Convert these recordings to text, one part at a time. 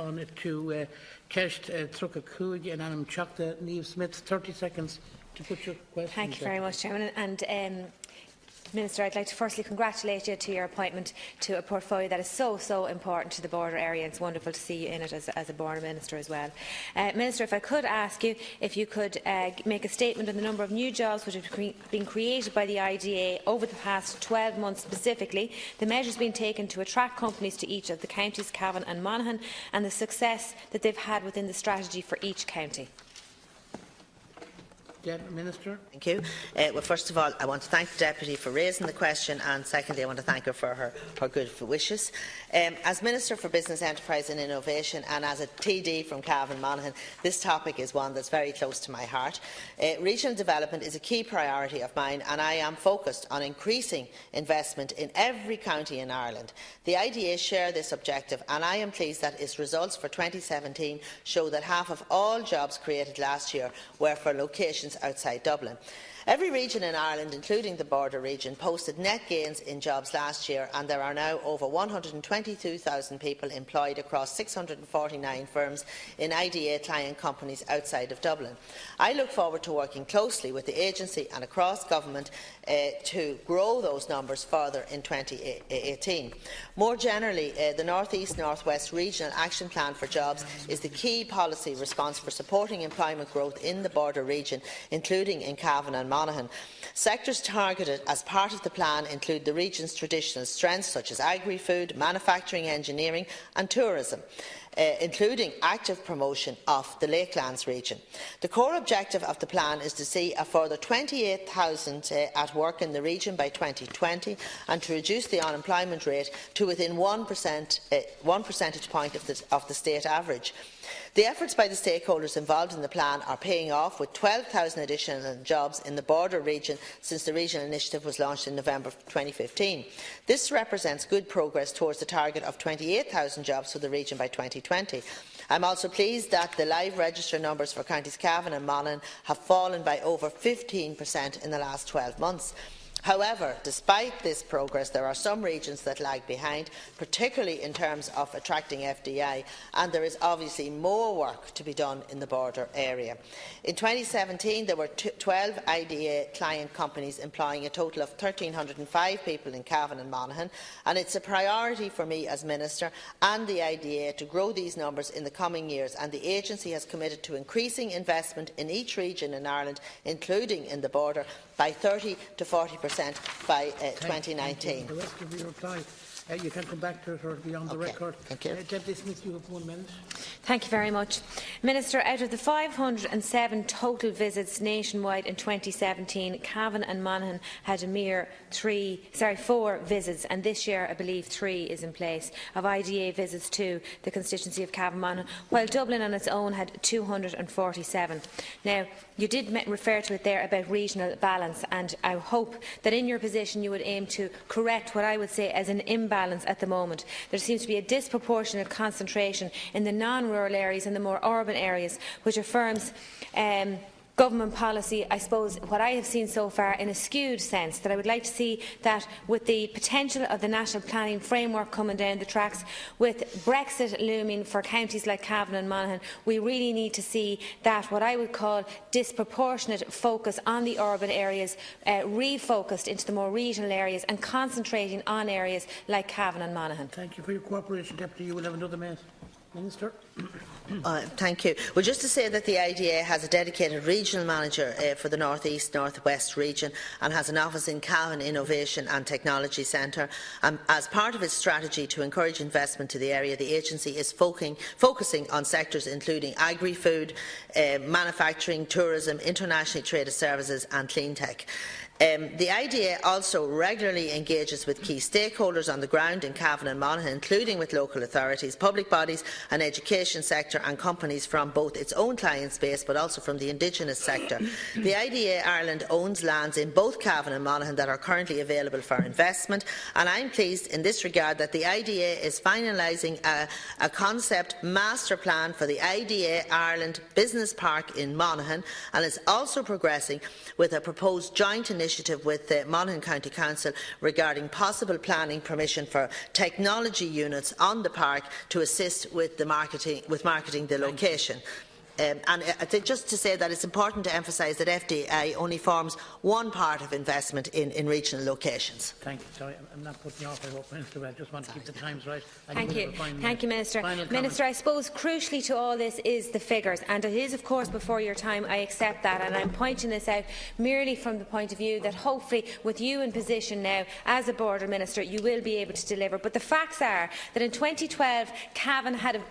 on it to Kersht Trucka Cúig and Anam Chakta Neve Smith. 30 seconds to put your question. Thank you very much, Chairman. And Minister, I'd like to firstly congratulate you to your appointment to a portfolio that is so important to the border area. It's wonderful to see you in it as a border minister as well. Minister, if I could ask you if you could make a statement on the number of new jobs which have been created by the IDA over the past 12 months specifically, the measures being taken to attract companies to each of the counties, Cavan and Monaghan, and the success that they've had within the strategy for each county. Minister. Thank you. Well, first of all, I want to thank the Deputy for raising the question, and secondly, I want to thank her for her good wishes. As Minister for Business, Enterprise and Innovation, and as a TD from Cavan and Monaghan, this topic is one that's very close to my heart. Regional development is a key priority of mine, and I am focused on increasing investment in every county in Ireland. The IDA share this objective, and I am pleased that its results for 2017 show that half of all jobs created last year were for locations outside Dublin. Every region in Ireland, including the border region, posted net gains in jobs last year, and there are now over 122,000 people employed across 649 firms in IDA client companies outside of Dublin. I look forward to working closely with the agency and across government to grow those numbers further in 2018. More generally, the North East North West Regional Action Plan for Jobs is the key policy response for supporting employment growth in the border region, including in Cavan and Monaghan. Sectors targeted as part of the plan include the region's traditional strengths such as agri-food, manufacturing, engineering and tourism, including active promotion of the Lakelands region. The core objective of the plan is to see a further 28,000 at work in the region by 2020 and to reduce the unemployment rate to within 1 percentage point of the state average. The efforts by the stakeholders involved in the plan are paying off, with 12,000 additional jobs in the border region since the regional initiative was launched in November 2015. This represents good progress towards the target of 28,000 jobs for the region by 2020. I am also pleased that the live register numbers for counties Cavan and Monaghan have fallen by over 15% in the last 12 months. However, despite this progress, there are some regions that lag behind, particularly in terms of attracting FDI, and there is obviously more work to be done in the border area. In 2017, there were 12 IDA client companies employing a total of 1,305 people in Cavan and Monaghan, and it is a priority for me as Minister and the IDA to grow these numbers in the coming years, and the agency has committed to increasing investment in each region in Ireland, including in the border, by 30 to 40% by 2019. The rest of your reply, you can come back to it or be on the record. Thank you. Deputy Smith, you have 1 minute. Thank you very much. Minister, out of the 507 total visits nationwide in 2017, Cavan and Monaghan had a mere 4 visits, and this year I believe 3 is in place, of IDA visits to the constituency of Cavan and Monaghan, while Dublin on its own had 247. Now, you did refer to it there about regional balance, and I hope that in your position you would aim to correct what I would say as an imbalance at the moment. There seems to be a disproportionate concentration in the non-rural areas and the more urban areas, which affirms government policy, I suppose, what I have seen so far in a skewed sense, that I would like to see that with the potential of the national planning framework coming down the tracks, with Brexit looming for counties like Cavan and Monaghan, we really need to see that what I would call disproportionate focus on the urban areas refocused into the more regional areas and concentrating on areas like Cavan and Monaghan. Thank you for your cooperation, Deputy. You will have another minute. Minister. Thank you. Well, just to say that the IDA has a dedicated regional manager for the North East North West region and has an office in Cavan Innovation and Technology Centre. As part of its strategy to encourage investment to the area, the agency is focusing on sectors including agri-food, manufacturing, tourism, internationally traded services and clean tech. The IDA also regularly engages with key stakeholders on the ground in Cavan and Monaghan, including with local authorities, public bodies and education sector and companies from both its own client space but also from the indigenous sector. The IDA Ireland owns lands in both Cavan and Monaghan that are currently available for investment, and I am pleased in this regard that the IDA is finalising a concept master plan for the IDA Ireland Business Park in Monaghan, and is also progressing with a proposed joint initiative initiative with the Monaghan County Council regarding possible planning permission for technology units on the park to assist with marketing the location. I think just to say that it's important to emphasise that FDI only forms one part of investment in regional locations. Thank you. Sorry, I'm not putting you off, I hope, Minister, but I just want to keep the times right. Thank you. Thank you, Minister. Minister, I suppose crucially to all this is the figures, and it is, of course, before your time. I accept that, and I'm pointing this out merely from the point of view that hopefully, with you in position now as a Border Minister, you will be able to deliver. But the facts are that in 2012, Cavan had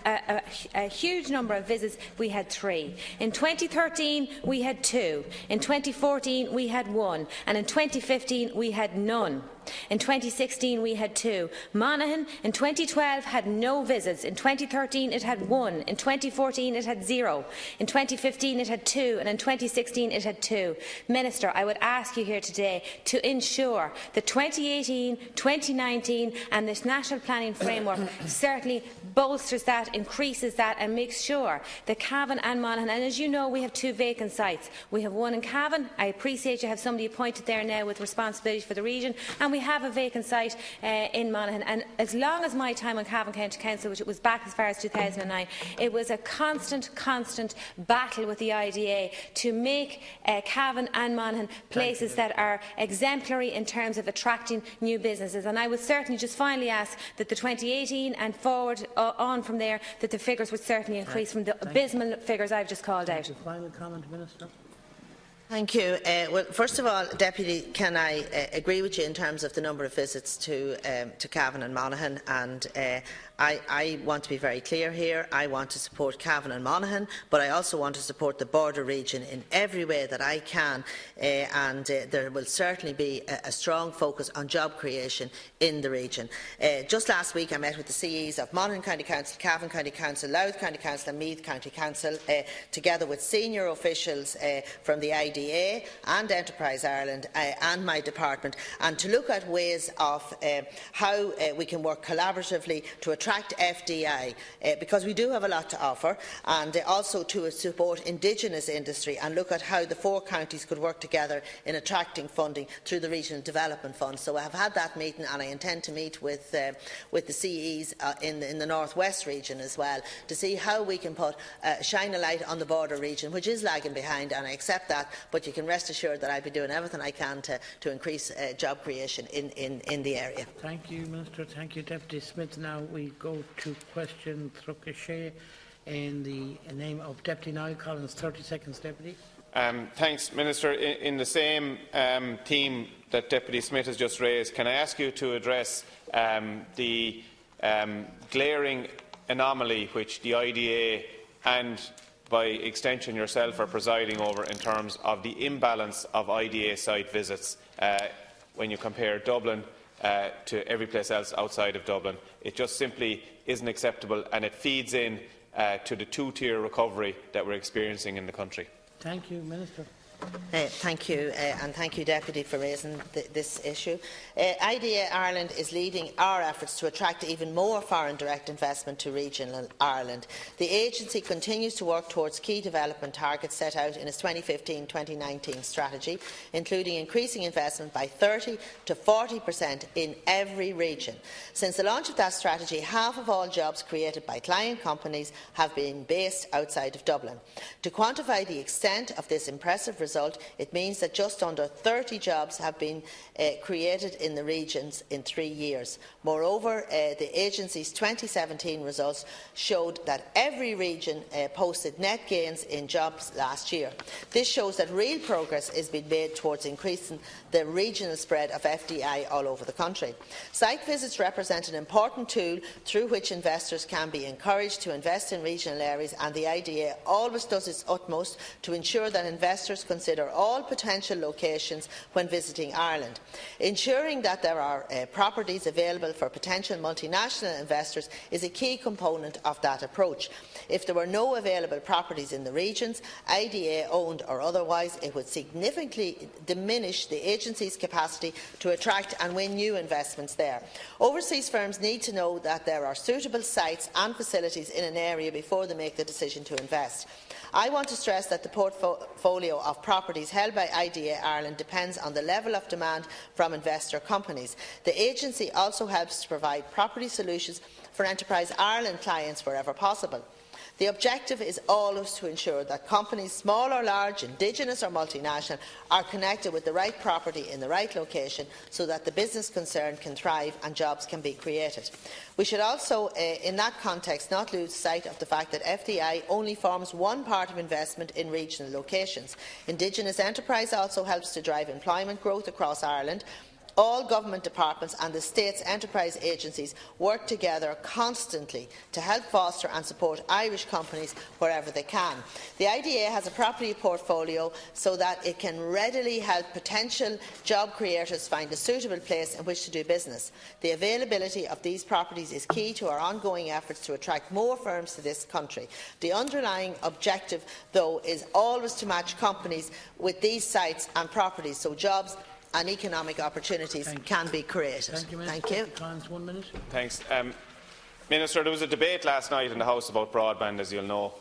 a huge number of visits. We had 3. In 2013, we had 2. In 2014, we had 1. And in 2015, we had none. In 2016, we had 2. Monaghan in 2012 had no visits. In 2013, it had 1. In 2014, it had 0. In 2015, it had 2. And in 2016, it had 2. Minister, I would ask you here today to ensure that 2018, 2019 and this National Planning Framework certainly bolsters that, increases that and makes sure that Cavan and Monaghan, and as you know, we have 2 vacant sites. We have one in Cavan. I appreciate you have somebody appointed there now with responsibility for the region, and we have a vacant site in Monaghan. And as long as my time on Cavan County Council, which it was back as far as 2009, it was a constant battle with the IDA to make Cavan and Monaghan places that are exemplary in terms of attracting new businesses. And I would certainly just finally ask that the 2018 and forward on from there, that the figures would certainly increase from the abysmal figures I've just called out. Final comment, Minister. Thank you. Well, first of all, Deputy, can I agree with you in terms of the number of visits to Cavan and Monaghan, and I want to be very clear here. I want to support Cavan and Monaghan, but I also want to support the border region in every way that I can, and there will certainly be a strong focus on job creation in the region. Just last week I met with the CEs of Monaghan County Council, Cavan County Council, Louth County Council and Meath County Council, together with senior officials from the IDA and Enterprise Ireland and my department, and to look at ways of how we can work collaboratively to attract FDI, because we do have a lot to offer, and also to support indigenous industry and look at how the 4 counties could work together in attracting funding through the Regional Development Fund. So I have had that meeting, and I intend to meet with the CEs in the North West region as well, to see how we can shine a light on the border region, which is lagging behind, and I accept that, but you can rest assured that I'll be doing everything I can to increase job creation in the area. Thank you, Minister. Thank you, Deputy Smith. Now we go to question Trucashay in the name of Deputy Niall Collins. 30 seconds, Deputy. Thanks, Minister. In the same theme that Deputy Smith has just raised, can I ask you to address the glaring anomaly which the IDA and by extension yourself are presiding over in terms of the imbalance of IDA site visits when you compare Dublin to every place else outside of Dublin? It just simply isn't acceptable, and it feeds in to the 2-tier recovery that we're experiencing in the country. Thank you, Minister. Thank you, and thank you, Deputy, for raising this issue. IDA Ireland is leading our efforts to attract even more foreign direct investment to regional Ireland. The agency continues to work towards key development targets set out in its 2015-2019 strategy, including increasing investment by 30 to 40% in every region. Since the launch of that strategy, half of all jobs created by client companies have been based outside of Dublin. To quantify the extent of this impressive result, it means that just under 30 jobs have been created in the regions in 3 years. Moreover, the agency's 2017 results showed that every region posted net gains in jobs last year. This shows that real progress is being made towards increasing the regional spread of FDI all over the country. Site visits represent an important tool through which investors can be encouraged to invest in regional areas, and the IDA always does its utmost to ensure that investors consider all potential locations when visiting Ireland. Ensuring that there are properties available for potential multinational investors is a key component of that approach. If there were no available properties in the regions, IDA owned or otherwise, it would significantly diminish the agency's capacity to attract and win new investments there. Overseas firms need to know that there are suitable sites and facilities in an area before they make the decision to invest. I want to stress that the portfolio of properties held by IDA Ireland depends on the level of demand from investor companies. The agency also helps to provide property solutions for Enterprise Ireland clients wherever possible. The objective is always to ensure that companies, small or large, indigenous or multinational, are connected with the right property in the right location so that the business concerned can thrive and jobs can be created. We should also, in that context, not lose sight of the fact that FDI only forms one part of investment in regional locations. Indigenous enterprise also helps to drive employment growth across Ireland. All government departments and the state's enterprise agencies work together constantly to help foster and support Irish companies wherever they can. The IDA has a property portfolio so that it can readily help potential job creators find a suitable place in which to do business. The availability of these properties is key to our ongoing efforts to attract more firms to this country. The underlying objective, though, is always to match companies with these sites and properties so jobs and economic opportunities can be created. Thank you, Minister. Thank you. Collins, 1 minute. Thanks. Minister, there was a debate last night in the House about broadband, as you'll know,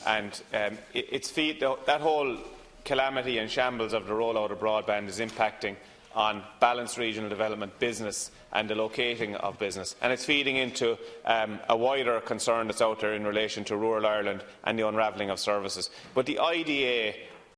and that whole calamity and shambles of the rollout of broadband is impacting on balanced regional development, business and the locating of business. And it's feeding into a wider concern that's out there in relation to rural Ireland and the unravelling of services. But the IDA